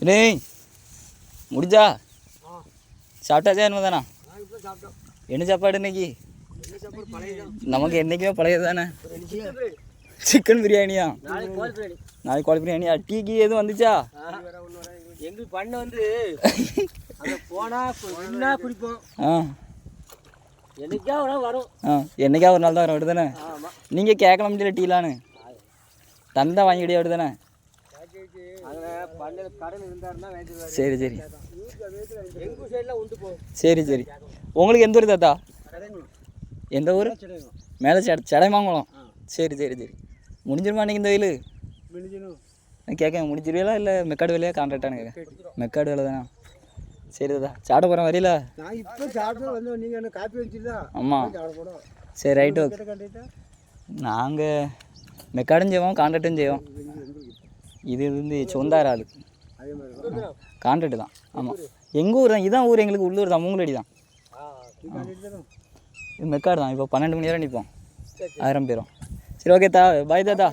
டேய் முடிஞ்சா சாப்பிட்டாச்சா என்ன தானா? என்ன சாப்பாடு இன்னைக்கு? நமக்கு என்றைக்குமே பழையது தானே. சிக்கன் பிரியாணியா? நாளைக்கு கோழி பிரியாணியா? டீக்கு எதுவும் வந்துச்சா? எங்களுக்கு பண்ண வந்து போனால் குடிப்போம். என்னைக்கா வரும். என்னைக்கா ஒரு நாள் தான் வரும். அப்படி தானே? நீங்கள் கேட்கலாம் முடியல டீலான்னு தந்தா வாங்கிடியா? அப்படி தானே? சரி சரி சரி சரி. உங்களுக்கு எந்த ஊர் தாத்தா? எந்த ஊர்? மேலே சடைமாங்குளம். சரி சரி சரி. முடிஞ்சிருமா அன்றைக்கி இந்த வெயில்? நான் கேட்க முடிஞ்சிருவீங்களா இல்லை மெக்காடு வேலையா கான்ட்ராக்டானு கேட்க? மெக்காடு வேலை தானே. சரி தாத்தா சாப்பிட போகிறேன் வரையில. ஆமாம் சரி ரைட்டு. நாங்கள் மெக்காடும் செய்வோம் கான்ட்ராக்டும் செய்வோம். இது வந்து சொந்தார ஆள் கான்ட்ராக்டு தான். ஆமாம் எங்கள் ஊர் தான். இதான் ஊர் எங்களுக்கு உள்ளூர் தான். மூங்கலடி தான். இது மெக்காடு தான். இப்போ 12 மணி நேரம் நிற்போம் 1000 பேரும். சரி ஓகே தா பாய் தாத்தா.